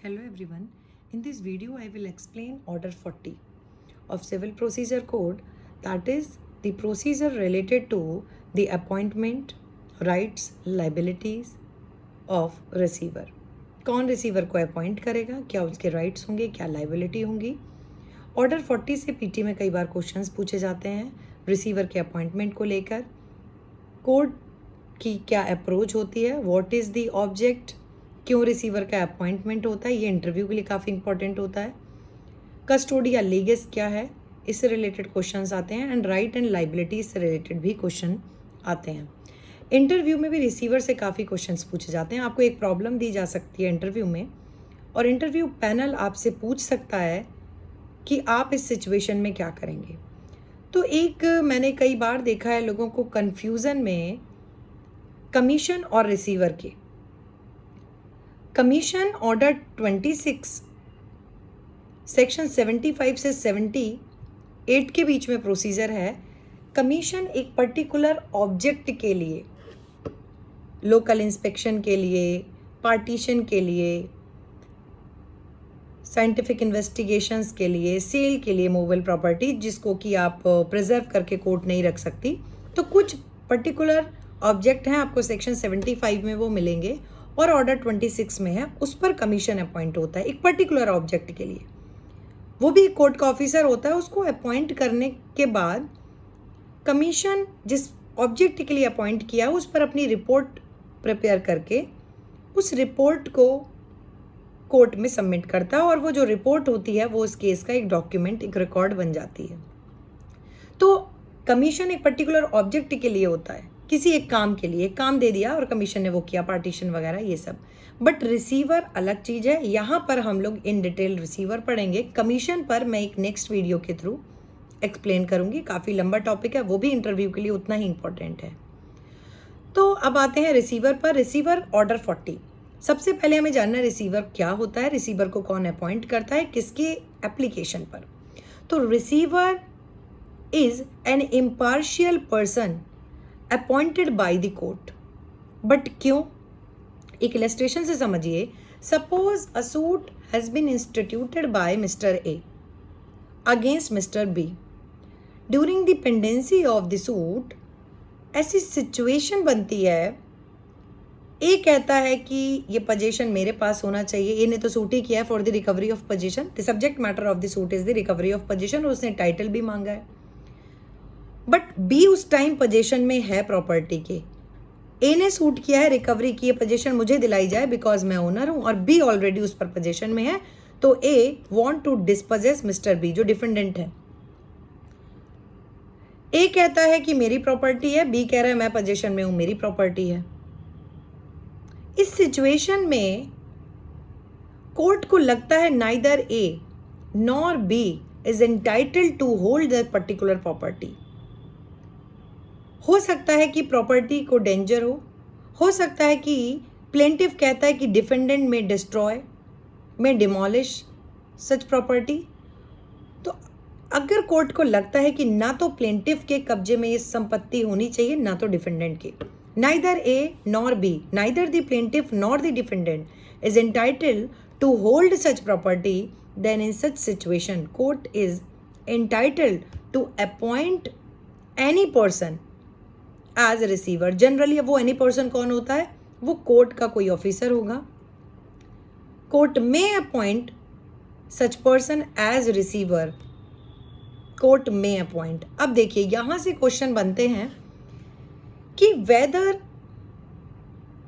Hello everyone. In this video I will explain Order 40 of Civil Procedure Code, that is the procedure related to the appointment, rights, liabilities of receiver. कौन receiver को appoint करेगा, क्या उसके rights होंगे, क्या liability होंगी. Order 40 से PT में कई बार क्वेश्चंस पूछे जाते हैं रिसीवर के अपॉइंटमेंट को लेकर. कोर्ट की क्या अप्रोच होती है, व्हाट इज़ द ऑब्जेक्ट, क्यों रिसीवर का अपॉइंटमेंट होता है, ये इंटरव्यू के लिए काफ़ी इंपॉर्टेंट होता है. कस्टोडी या लीगेस क्या है, इससे रिलेटेड क्वेश्चंस आते हैं. एंड राइट एंड लाइबिलिटी से रिलेटेड भी क्वेश्चन आते हैं. इंटरव्यू में भी रिसीवर से काफ़ी क्वेश्चंस पूछे जाते हैं. आपको एक प्रॉब्लम दी जा सकती है इंटरव्यू में, और इंटरव्यू पैनल आपसे पूछ सकता है कि आप इस सिचुएशन में क्या करेंगे. तो एक मैंने कई बार देखा है लोगों को कन्फ्यूज़न में कमीशन और रिसीवर के. कमीशन ऑर्डर 26 सेक्शन 75 से 78 के बीच में प्रोसीजर है. कमीशन एक पर्टिकुलर ऑब्जेक्ट के लिए, लोकल इंस्पेक्शन के लिए, पार्टीशन के लिए, साइंटिफिक इन्वेस्टिगेशंस के लिए, सेल के लिए मूवेबल प्रॉपर्टी जिसको कि आप प्रिजर्व करके कोर्ट नहीं रख सकती, तो कुछ पर्टिकुलर ऑब्जेक्ट हैं आपको सेक्शन 75 में वो मिलेंगे और ऑर्डर 26 में है, उस पर कमीशन अपॉइंट होता है एक पर्टिकुलर ऑब्जेक्ट के लिए. वो भी कोर्ट का ऑफिसर होता है. उसको अपॉइंट करने के बाद कमीशन जिस ऑब्जेक्ट के लिए अपॉइंट किया उस पर अपनी रिपोर्ट प्रिपेयर करके उस रिपोर्ट को कोर्ट में सबमिट करता है, और वो जो रिपोर्ट होती है वो उस केस का एक डॉक्यूमेंट, एक रिकॉर्ड बन जाती है. तो कमीशन एक पर्टिकुलर ऑब्जेक्ट के लिए होता है, किसी एक काम के लिए. एक काम दे दिया और कमीशन ने वो किया, पार्टीशन वगैरह ये सब. बट रिसीवर अलग चीज़ है. यहाँ पर हम लोग इन डिटेल रिसीवर पढ़ेंगे. कमीशन पर मैं एक नेक्स्ट वीडियो के थ्रू एक्सप्लेन करूँगी. काफ़ी लंबा टॉपिक है, वो भी इंटरव्यू के लिए उतना ही इंपॉर्टेंट है. तो अब आते हैं रिसीवर पर. Receiver order 40. सबसे पहले हमें जानना है रिसीवर क्या होता है, रिसीवर को कौन अपॉइंट करता है, किसके एप्लीकेशन पर. तो receiver is an impartial person appointed by the court. But क्यों, एक इलस्ट्रेशन से समझिए. Suppose a suit has been instituted by mister A against mister B. During the pendency of the suit ऐसी सिचुएशन बनती है, A कहता है कि ये पोजीशन मेरे पास होना चाहिए. ए ने तो सूट ही किया है for the recovery of position. The subject matter of the suit is the recovery of position, और उसने टाइटल भी मांगा है. बट बी उस टाइम पोजीशन में है प्रॉपर्टी के. ए ने सूट किया है, रिकवरी की है, पोजीशन मुझे दिलाई जाए बिकॉज मैं ओनर हूं, और बी ऑलरेडी उस पर पोजीशन में है. तो A want to dispossess Mister B जो डिफेंडेंट है. ए कहता है कि मेरी प्रॉपर्टी है, बी कह रहा है मैं पोजीशन में हूं, मेरी प्रॉपर्टी है. इस सिचुएशन में कोर्ट को लगता है neither A nor B is entitled to hold that particular property. हो सकता है कि प्रॉपर्टी को डेंजर हो सकता है कि प्लेंटिफ कहता है कि डिफेंडेंट में डिस्ट्रॉय, में डिमोलिश सच प्रॉपर्टी. तो अगर कोर्ट को लगता है कि ना तो प्लेंटिफ के कब्जे में ये संपत्ति होनी चाहिए ना तो डिफेंडेंट के, neither A nor B, neither the plaintiff nor the defendant is entitled to hold such property, then in such situation court is entitled to appoint any person as a receiver. Generally वो any person कौन होता है, वो court का कोई officer होगा. Court may appoint such person as receiver. Court may appoint. अब देखिए यहाँ से क्वेश्चन बनते हैं कि whether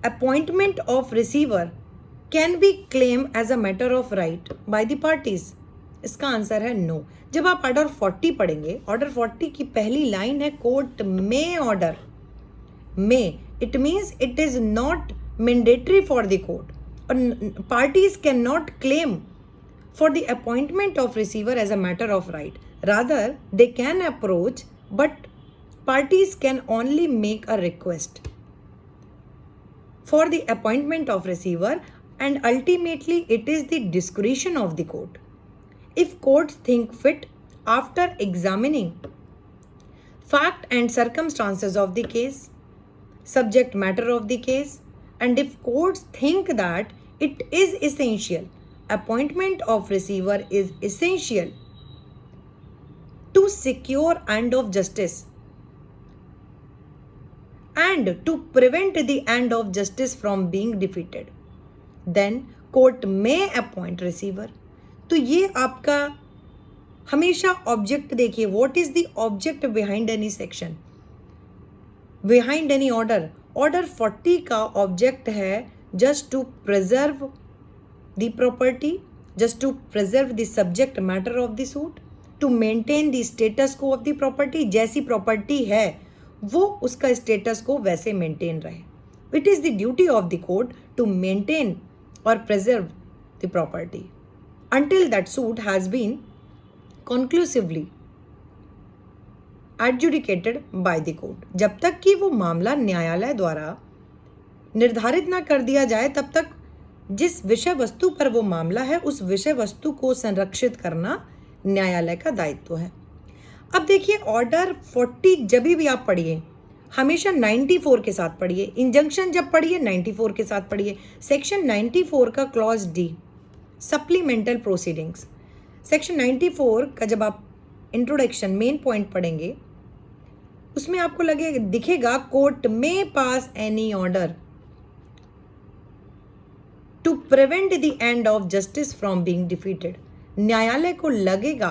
appointment of receiver can be claimed as a matter of right by the parties. इसका आंसर है नो. जब आप ऑर्डर 40 पढ़ेंगे, ऑर्डर 40 की पहली लाइन है कोर्ट में ऑर्डर में. It means it is not mandatory for the court, और parties can not claim for the appointment of receiver as a matter of right. Rather they can approach, but parties can only make a request for the appointment of receiver, and ultimately it is the discretion of the court. If courts think fit, after examining fact and circumstances of the case, subject matter of the case, and if courts think that it is essential appointment of receiver is essential to secure end of justice and to prevent the end of justice from being defeated, then court may appoint receiver. तो ये आपका हमेशा object देखिए, what is the object behind any section, behind any order. Order 40 का object है just to preserve the property, just to preserve the subject matter of the suit, to maintain the status quo of the property. जैसी property है वो उसका status quo वैसे maintain रहे. It is the duty of the court to maintain और preserve the property until that suit has been conclusively adjudicated by the court. जब तक कि वो मामला न्यायालय द्वारा निर्धारित ना कर दिया जाए तब तक जिस विषय वस्तु पर वो मामला है उस विषय वस्तु को संरक्षित करना न्यायालय का दायित्व है. अब देखिए, ऑर्डर 40 जब भी आप पढ़िए हमेशा 94 के साथ पढ़िए. इंजंक्शन जब पढ़िए 94 के साथ पढ़िए. सेक्शन 94 का clause D, supplemental proceedings. Section 94 का जब आप इंट्रोडक्शन मेन पॉइंट पढ़ेंगे उसमें आपको दिखेगा कोर्ट में pass any order to prevent the end of justice from being defeated. न्यायालय को लगेगा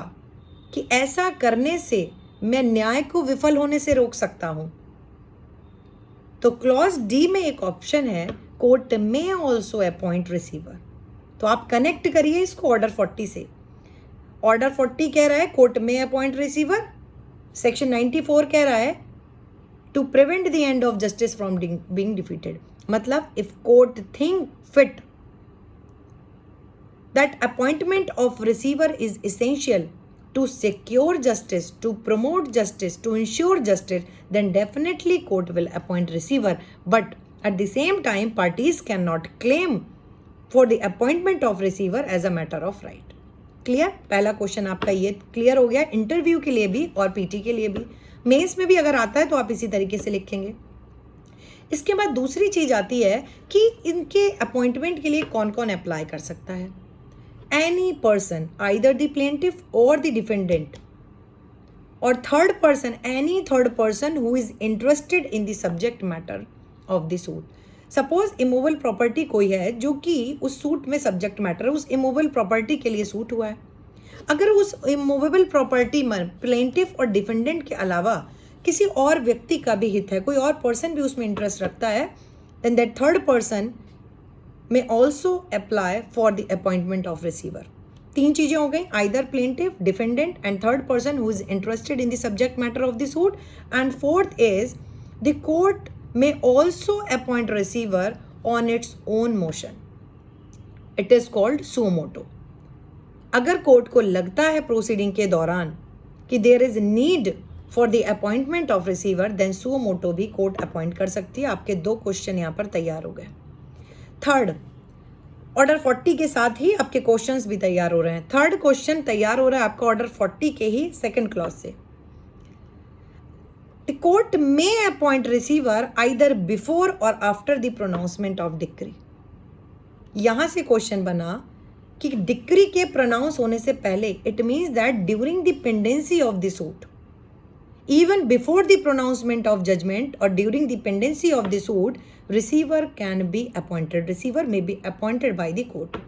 कि ऐसा करने से मैं न्याय को विफल होने से रोक सकता हूं. तो क्लॉज डी में एक ऑप्शन है कोर्ट में ऑल्सो अपॉइंट रिसीवर. तो आप कनेक्ट करिए इसको ऑर्डर 40 से. ऑर्डर 40 कह रहा है कोर्ट में अपॉइंट रिसीवर, सेक्शन 94 कह रहा है to prevent the end of justice from being defeated. मतलब if court think fit that appointment of receiver is essential to secure justice, to promote justice, to ensure justice, then definitely court will appoint receiver. But at the same time, parties cannot claim for the appointment of receiver as a matter of right. Clear? पहला question आपका ये clear हो गया interview के लिए भी और PT के लिए भी. मेंस में भी अगर आता है तो आप इसी तरीके से लिखेंगे. इसके बाद दूसरी चीज आती है कि इनके अपॉइंटमेंट के लिए कौन कौन अप्लाई कर सकता है. Any person, either the plaintiff or the defendant, or third person, any third person who is interested in the subject matter of the suit. Suppose immovable property कोई है जो कि उस सूट में सब्जेक्ट मैटर है, उस इमूवेबल प्रॉपर्टी के लिए सूट हुआ है. अगर उस इमूवेबल प्रॉपर्टी में प्लेंटिफ और डिफेंडेंट के अलावा किसी और व्यक्ति का भी हित है, कोई और पर्सन भी उसमें इंटरेस्ट रखता है, then that third person may also apply for the appointment of receiver. 3 चीजें हो गई, either plaintiff, defendant and third person who is interested in the subject matter of the suit. And fourth is the court may also appoint receiver on its own motion. It is called suo motu. अगर court को लगता है proceeding के दौरान कि there is need for the appointment of receiver, then suo motu भी court appoint कर सकती है. आपके 2 क्वेश्चन यहाँ पर तैयार हो गए. थर्ड, ऑर्डर 40 के साथ ही आपके क्वेश्चंस भी तैयार हो रहे हैं. थर्ड क्वेश्चन तैयार हो रहा है आपका ऑर्डर 40 के ही सेकंड क्लॉज से. द कोर्ट में अपॉइंट रिसीवर आइदर बिफोर और after the pronouncement of decree. यहां से क्वेश्चन बना कि डिक्री के प्रोनाउंस होने से पहले, it means that during the pendency of the suit, even before the pronouncement of judgment or during the pendency of the suit, receiver can be appointed. Receiver may be appointed by the court.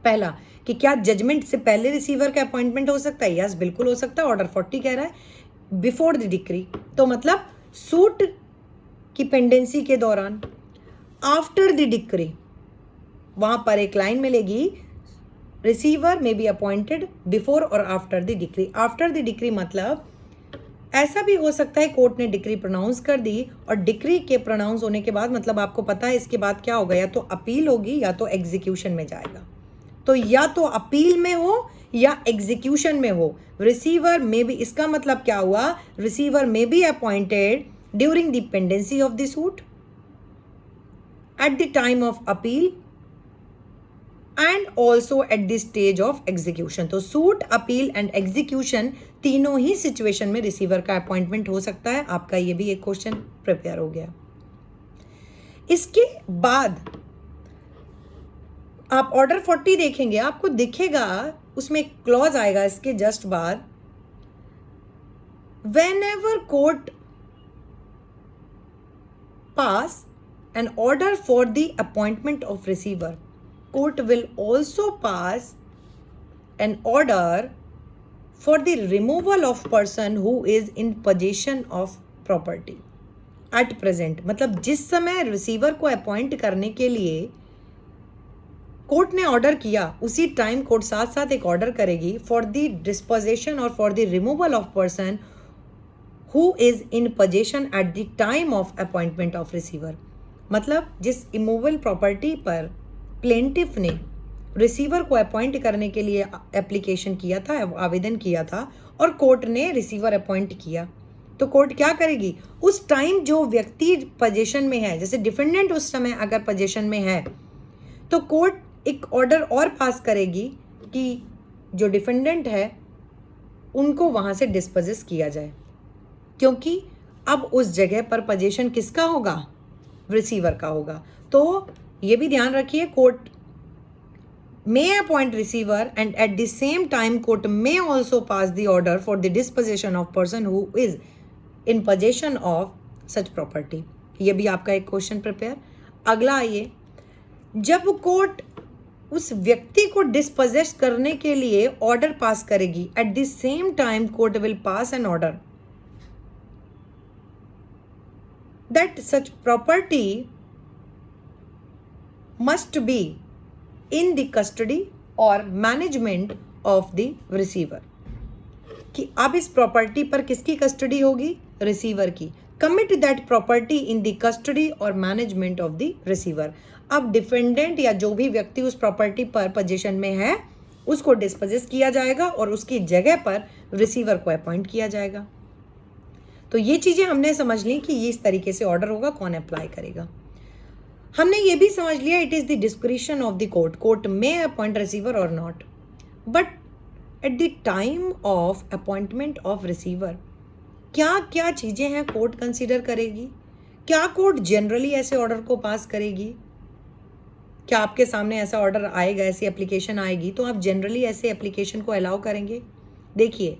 पहला कि क्या judgement से पहले receiver का appointment हो सकता है? Yes, बिल्कुल हो सकता है. ऑर्डर 40 कह रहा है बिफोर द डिक्री, तो मतलब सूट की पेंडेंसी के दौरान. आफ्टर द डिक्री, वहां पर एक लाइन मिलेगी, receiver may be appointed before और after the decree. After the decree मतलब ऐसा भी हो सकता है कोर्ट ने डिक्री प्रोनाउंस कर दी और डिक्री के प्रोनाउंस होने के बाद, मतलब आपको पता है इसके बाद क्या होगा, या तो अपील होगी या तो एग्जीक्यूशन में जाएगा. तो या तो अपील में हो या एग्जीक्यूशन में हो. रिसीवर में भी, इसका मतलब क्या हुआ, receiver may be appointed during the pendency of the suit, eight the time of appeal and also at the stage of execution. तो सूट, अपील एंड एग्जीक्यूशन तीनों ही सिचुएशन में रिसीवर का अपॉइंटमेंट हो सकता है. आपका ये भी एक क्वेश्चन प्रिपेयर हो गया. इसके बाद आप ऑर्डर 40 देखेंगे, आपको दिखेगा उसमें एक क्लॉज आएगा इसके जस्ट बाद, when ever court pass an order for the appointment of receiver, court will also pass an order for the removal of person who is in possession of property at present। मतलब जिस समय receiver को appoint करने के लिए court ने order किया, उसी टाइम कोर्ट साथ साथ एक ऑर्डर करेगी फॉर द डिस्पोजेशन और for the removal of person who is in possession eight the time of appointment of receiver. मतलब जिस इमूवेबल प्रॉपर्टी पर प्लेंटिफ ने रिसीवर को अपॉइंट करने के लिए एप्लीकेशन किया था, आवेदन किया था, और कोर्ट ने रिसीवर अपॉइंट किया, तो कोर्ट क्या करेगी, उस टाइम जो व्यक्ति पोजीशन में है, जैसे डिफेंडेंट उस समय अगर पोजीशन में है, तो कोर्ट एक ऑर्डर और पास करेगी कि जो डिफेंडेंट है उनको वहाँ से डिस्पोजेस किया जाए, क्योंकि अब उस जगह पर पोजीशन किसका होगा, रिसीवर का होगा। तो ये भी ध्यान रखिए, court may appoint receiver and at the same time court may also pass the order for the disposition of person who is in possession of such property। ये भी आपका एक क्वेश्चन प्रिपेयर। अगला आइए, जब कोर्ट उस व्यक्ति को डिस्पोजेस करने के लिए ऑर्डर पास करेगी, at the same time court will pass an order that such property must be in the custody or management of the receiver। कि अब इस प्रॉपर्टी पर किसकी कस्टडी होगी, रिसीवर की। Commit that property in the custody और management of the receiver. अब defendant या जो भी व्यक्ति उस प्रॉपर्टी पर पोजीशन में है उसको डिस्पोजेस किया जाएगा और उसकी जगह पर रिसीवर को अपॉइंट किया जाएगा। तो ये चीज़ें हमने समझ ली कि ये इस तरीके से ऑर्डर होगा, कौन अप्लाई करेगा। हमने ये भी समझ लिया it is the discretion of the court, court में अपॉइंट रिसीवर और not, but at the time of appointment of receiver क्या क्या चीज़ें हैं कोर्ट कंसीडर करेगी, क्या कोर्ट जनरली ऐसे ऑर्डर को पास करेगी। क्या आपके सामने ऐसा ऑर्डर आएगा, ऐसी एप्लीकेशन आएगी, तो आप जनरली ऐसे एप्लीकेशन को अलाउ करेंगे। देखिए,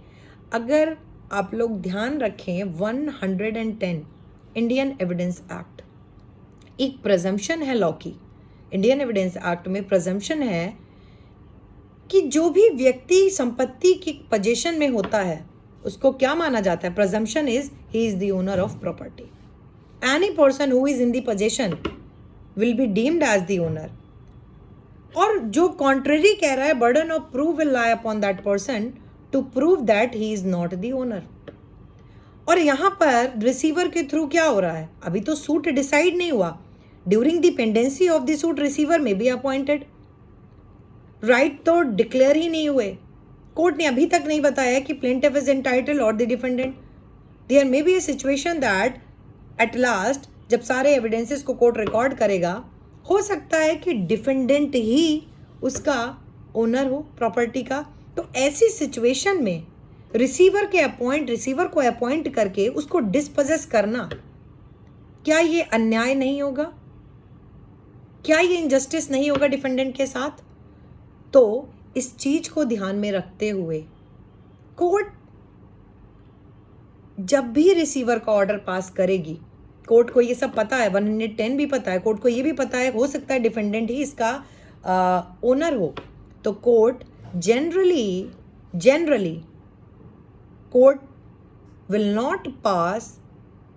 अगर आप लोग ध्यान रखें 110 इंडियन एविडेंस एक्ट एक प्रजम्पशन है लॉ की। इंडियन एविडेंस एक्ट में प्रजम्पशन है कि जो भी व्यक्ति संपत्ति की पोजीशन में होता है उसको क्या माना जाता है, presumption is he is the owner of property. Any person who is in the position will be deemed as the owner. और जो कॉन्ट्ररी कह रहा है, burden of proof will lie upon that person to prove that he is not the owner. और यहां पर receiver के through क्या हो रहा है, अभी तो सूट डिसाइड नहीं हुआ, during the pendency of the suit receiver may be appointed, right तो डिक्लेयर ही नहीं हुए, कोर्ट ने अभी तक नहीं बताया कि plaintiff is entitle or the defendant. There may be a situation that at last जब सारे एविडेंसेस को कोर्ट रिकॉर्ड करेगा, हो सकता है कि डिफेंडेंट ही उसका ओनर हो प्रॉपर्टी का। तो ऐसी सिचुएशन में रिसीवर को अपॉइंट करके उसको डिस्पोजेस करना, क्या ये अन्याय नहीं होगा, क्या ये इनजस्टिस नहीं होगा डिफेंडेंट के साथ। तो इस चीज को ध्यान में रखते हुए कोर्ट जब भी रिसीवर का ऑर्डर पास करेगी, कोर्ट को ये सब पता है, 110 भी पता है, कोर्ट को ये भी पता है, हो सकता है डिफेंडेंट ही इसका ओनर हो, तो court generally court will not pass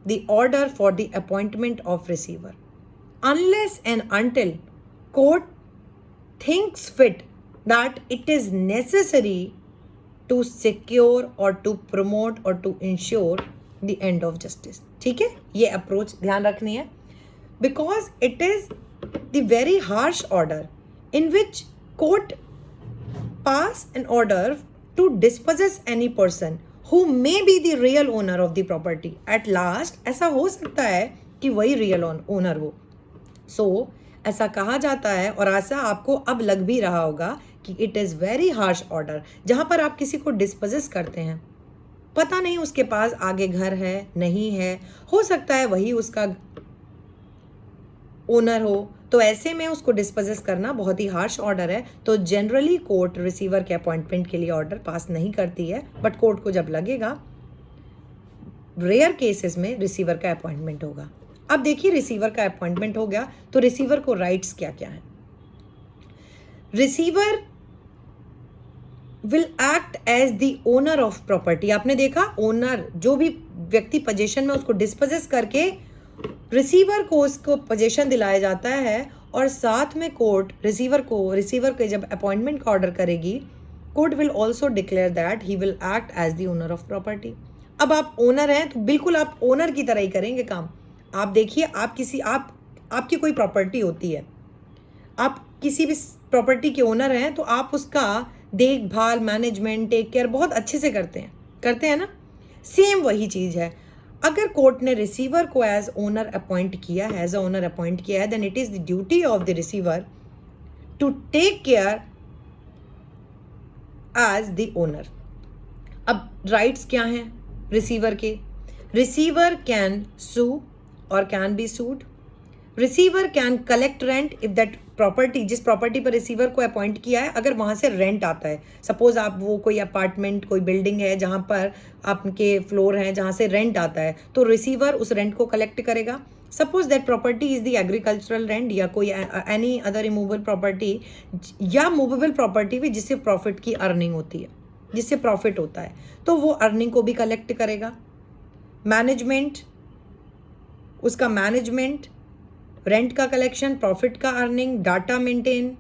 the order for the appointment of receiver unless and until court thinks fit that it is necessary to secure or to promote or to ensure the end of justice। ठीक है, ये approach ध्यान रखनी है, because it is the very harsh order in which court pass an order to dispossess any person who may be the real owner of the property। at last ऐसा हो सकता है कि वही रियल ओनर हो। सो ऐसा कहा जाता है और ऐसा आपको अब लग भी रहा होगा कि it is very harsh order, जहाँ पर आप किसी को डिस्पोजेस करते हैं, पता नहीं उसके पास आगे घर है नहीं है, हो सकता है वही उसका ओनर हो, तो ऐसे में उसको डिस्पोजेस करना बहुत ही हार्श ऑर्डर है। तो जनरली कोर्ट रिसीवर के अपॉइंटमेंट के लिए ऑर्डर पास नहीं करती है, बट कोर्ट को जब लगेगा, रेयर केसेस में रिसीवर का अपॉइंटमेंट होगा। अब देखिए, रिसीवर का अपॉइंटमेंट हो गया तो रिसीवर को राइट्स क्या क्या है। Receiver will act as the owner of property. आपने देखा, ओनर जो भी व्यक्ति पोजीशन में, उसको डिस्पोजेस करके रिसीवर को उसको पोजीशन दिलाया जाता है, और साथ में कोर्ट रिसीवर के जब अपॉइंटमेंट का ऑर्डर करेगी, court will also declare that he will act as the owner of property. अब आप ओनर हैं तो बिल्कुल आप ओनर की तरह ही करेंगे काम। आप देखिए, आपकी कोई प्रॉपर्टी होती है, आप किसी भी प्रॉपर्टी के ओनर हैं, तो आप उसका देखभाल, मैनेजमेंट, टेक केयर बहुत अच्छे से करते हैं ना। सेम वही चीज़ है। अगर कोर्ट ने रिसीवर को एज ओनर अपॉइंट किया है, then it is the duty of the receiver to take care as the owner. अब राइट्स क्या हैं रिसीवर के? रिसीवर कैन सू और can be sued. Receiver can collect rent if that property, जिस property पर receiver को appoint किया है, अगर वहाँ से रेंट आता है, सपोज आप वो कोई अपार्टमेंट, कोई बिल्डिंग है जहाँ पर आपके फ्लोर हैं जहाँ से रेंट आता है, तो रिसीवर उस रेंट को कलेक्ट करेगा। Suppose that property is the agricultural rent या कोई एनी अदर इमूवेबल प्रॉपर्टी या मूवेबल प्रॉपर्टी भी जिससे प्रॉफिट की अर्निंग होती है, जिससे प्रॉफिट होता है, तो वो अर्निंग को भी कलेक्ट करेगा। मैनेजमेंट, उसका मैनेजमेंट, रेंट का कलेक्शन, प्रॉफिट का earning, data maintain,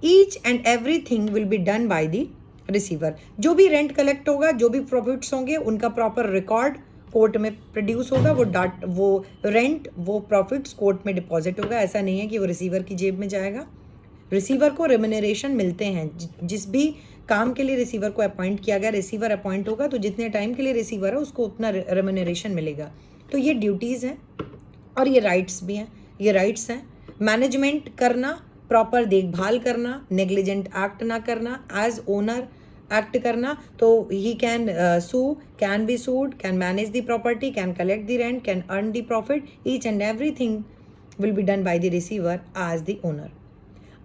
each and everything will be done by the receiver. जो भी रेंट कलेक्ट होगा, जो भी प्रॉफिट्स होंगे, उनका प्रॉपर रिकॉर्ड कोर्ट में प्रोड्यूस होगा। वो रेंट, वो प्रॉफिट्स कोर्ट में डिपॉजिट होगा। ऐसा नहीं है कि वो रिसीवर की जेब में जाएगा। रिसीवर को रेम्यूनरेशन मिलते हैं, जिस भी काम के लिए रिसीवर को अपॉइंट किया गया, रिसीवर अपॉइंट होगा तो जितने टाइम के लिए रिसीवर है उसको उतना रेम्यूनरेशन मिलेगा। तो ये ड्यूटीज़ हैं और ये राइट्स भी हैं। ये राइट्स हैं मैनेजमेंट करना, प्रॉपर देखभाल करना, नेग्लिजेंट एक्ट ना करना, एज ओनर एक्ट करना। तो he can sue, can be sued, can manage the property, can collect the rent, can earn the profit. Each and everything will be done by the receiver as the owner.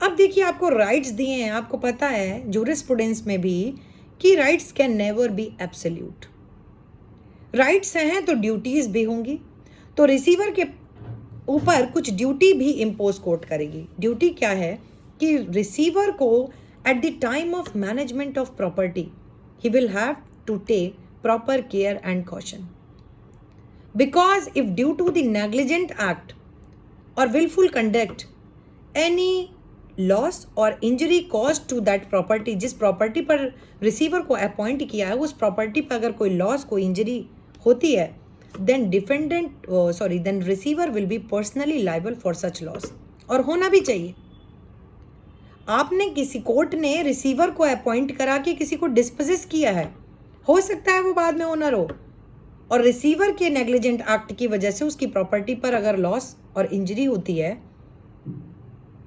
अब देखिए, आपको rights दिए हैं, आपको पता है jurisprudence में भी कि rights can never be absolute. Rights हैं तो ड्यूटीज भी होंगी। तो रिसीवर के ऊपर कुछ ड्यूटी भी इम्पोज कोर्ट करेगी। ड्यूटी क्या है कि रिसीवर को at the time of management of property he will have to take proper care and caution, because if due to the negligent act or wilful conduct any loss or injury cause to that property, जिस property पर receiver को appoint किया है उस property पर अगर कोई loss, कोई इंजरी होती है, then receiver will be personally liable for such loss। और होना भी चाहिए। आपने किसी कोर्ट ने रिसीवर को अपॉइंट करा के किसी को डिस्पोजेस किया है, हो सकता है वो बाद में ओनर हो, और रिसीवर के नेग्लिजेंट एक्ट की वजह से उसकी प्रॉपर्टी पर अगर लॉस और इंजरी होती है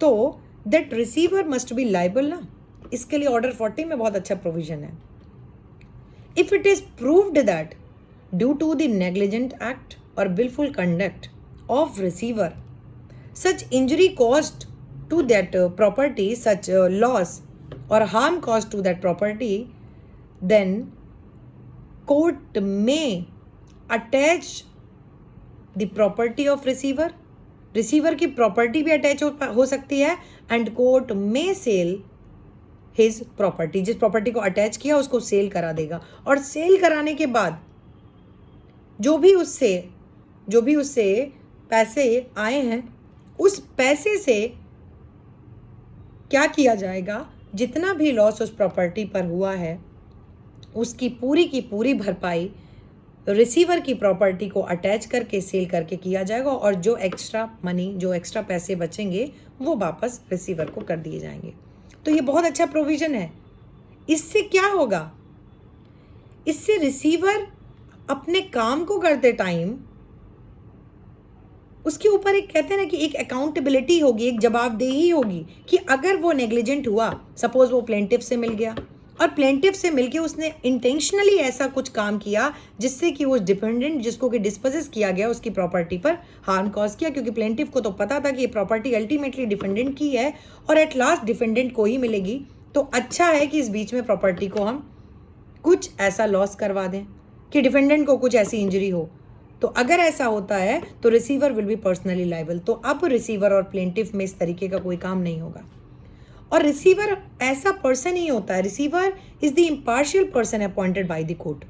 तो that receiver must be liable ना। इसके लिए ऑर्डर 40 में बहुत अच्छा प्रोविजन है। If it is proved that due to the negligent act or willful conduct of receiver such injury caused to that property, such loss or harm caused to that property, then court may attach the property of receiver की property भी attach हो सकती है, and court में sell his property, जिस property को attach किया उसको सेल करा देगा। और सेल कराने के बाद जो भी उससे पैसे आए हैं, उस पैसे से क्या किया जाएगा, जितना भी लॉस उस प्रॉपर्टी पर हुआ है उसकी पूरी की पूरी भरपाई रिसीवर की प्रॉपर्टी को अटैच करके सेल करके किया जाएगा, और जो एक्स्ट्रा पैसे बचेंगे वो वापस रिसीवर को कर दिए जाएंगे। तो ये बहुत अच्छा प्रोविज़न है। इससे क्या होगा, इससे रिसीवर अपने काम को करते टाइम उसके ऊपर एक, कहते हैं ना कि एक अकाउंटेबिलिटी होगी, एक जवाबदेही होगी कि अगर वो नेग्लिजेंट हुआ, सपोज वो प्लेंटिफ से मिल गया और प्लेंटिफ से मिलके उसने इंटेंशनली ऐसा कुछ काम किया जिससे कि वो डिपेंडेंट जिसको कि डिस्पोजेस किया गया उसकी प्रॉपर्टी पर हार्म कॉज किया, क्योंकि प्लेंटिफ को तो पता था कि ये प्रॉपर्टी अल्टीमेटली डिफेंडेंट की है और एट लास्ट डिफेंडेंट को ही मिलेगी। तो अच्छा है कि इस बीच में प्रॉपर्टी को हम कुछ ऐसा लॉस करवा दें कि डिफेंडेंट को कुछ ऐसी इंजरी हो। तो अगर ऐसा होता है तो receiver will be personally liable. तो अब रिसीवर और प्लेंटिफ में इस तरीके का कोई काम नहीं होगा। और रिसीवर ऐसा पर्सन ही होता है, receiver is the impartial person appointed by the court.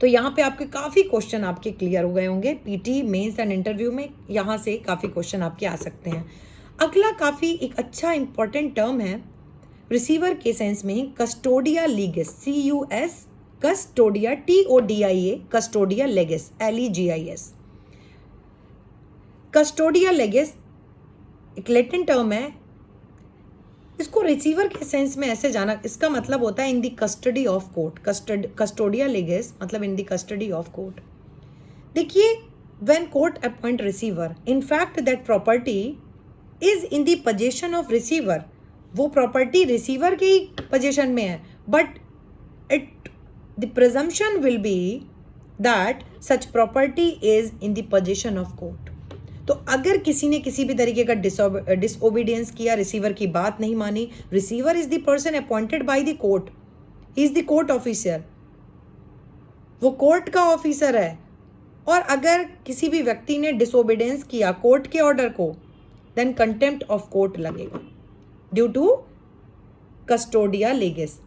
तो यहाँ पे आपके काफ़ी क्वेश्चन आपके क्लियर हो गए होंगे पीटी मेंस एंड इंटरव्यू में, यहाँ से काफ़ी क्वेश्चन आपके आ सकते हैं। अगला काफ़ी एक अच्छा इंपॉर्टेंट टर्म है रिसीवर के सेंस में, custodia legis, CUS custodia, TODIA custodia legis, LEGIS। Custodia legis एक लैटिन टर्म है, इसको रिसीवर के सेंस में ऐसे जाना, इसका मतलब होता है in the custody of court. Custodia legis मतलब in the custody of court. देखिए when court appoint receiver, in fact that property is in the position of receiver, वो प्रॉपर्टी रिसीवर के ही पोजीशन में है, but it the presumption will be that such property is in the position of court. तो अगर किसी ने किसी भी तरीके का डिसओबीडियंस किया, रिसीवर की बात नहीं मानी, receiver is the person appointed by the court, he is the court officer, वो कोर्ट का ऑफिसर है। और अगर किसी भी व्यक्ति ने डिसओबीडियंस किया कोर्ट के ऑर्डर को, देन कंटेम्प्ट ऑफ कोर्ट लगेगा ड्यू टू कस्टोडिया लीगिस।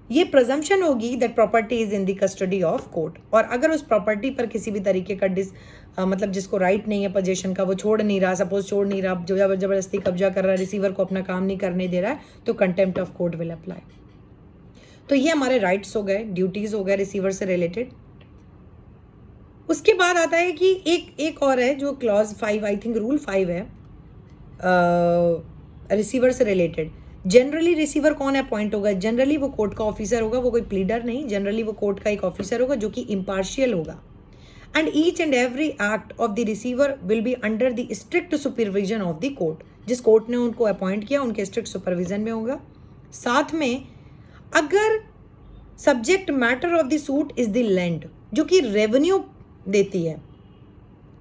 ये प्रिजम्पशन होगी that property is in the custody of court. और अगर उस प्रॉपर्टी पर किसी भी तरीके का मतलब जिसको राइट नहीं है पोजीशन का, वो छोड़ नहीं रहा, सपोज छोड़ नहीं रहा, जो जबरदस्ती कब्जा कर रहा है, रिसीवर को अपना काम नहीं करने दे रहा है, तो contempt of court will apply. तो ये हमारे राइट्स हो गए, ड्यूटीज हो गए रिसीवर से रिलेटेड। उसके बाद आता है कि एक और है जो क्लॉज 5, आई थिंक रूल 5 है रिसीवर से रिलेटेड। जनरली रिसीवर कौन अपॉइंट होगा? जनरली वो कोर्ट का ऑफिसर होगा, वो कोई प्लीडर नहीं, जनरली वो कोर्ट का एक ऑफिसर होगा जो कि इम्पार्शियल होगा। And each and every act of the receiver will be under the strict supervision of the court. जिस कोर्ट ने उनको अपॉइंट किया उनके स्ट्रिक्ट सुपरविजन में होगा। साथ में अगर subject matter of the suit is the land, जो कि रेवेन्यू देती है,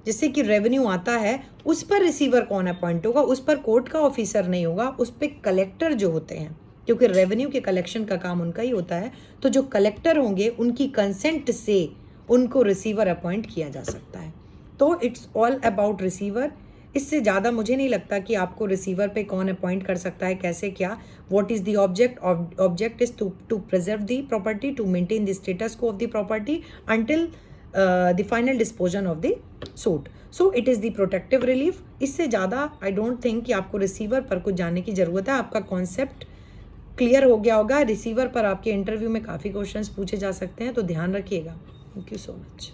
जिससे कि रेवेन्यू आता है, उस पर रिसीवर कौन अपॉइंट होगा? उस पर कोर्ट का ऑफिसर नहीं होगा, उस पर कलेक्टर जो होते हैं, क्योंकि रेवेन्यू के कलेक्शन का काम उनका ही होता है। तो जो कलेक्टर होंगे उनकी कंसेंट से उनको रिसीवर अपॉइंट किया जा सकता है। तो इट्स ऑल अबाउट रिसीवर। इससे ज़्यादा मुझे नहीं लगता कि आपको रिसीवर पे कौन अपॉइंट कर सकता है, कैसे क्या, what is the object. Object is to preserve the property, to maintain the status quo of the property until the final disposal of the suit. So it is the protective relief. इससे ज़्यादा I don't think कि आपको receiver पर कुछ जानने की ज़रूरत है। आपका कॉन्सेप्ट क्लियर हो गया होगा। रिसीवर पर आपके इंटरव्यू में काफ़ी क्वेश्चंस पूछे जा सकते हैं, तो ध्यान रखिएगा। Thank you so much.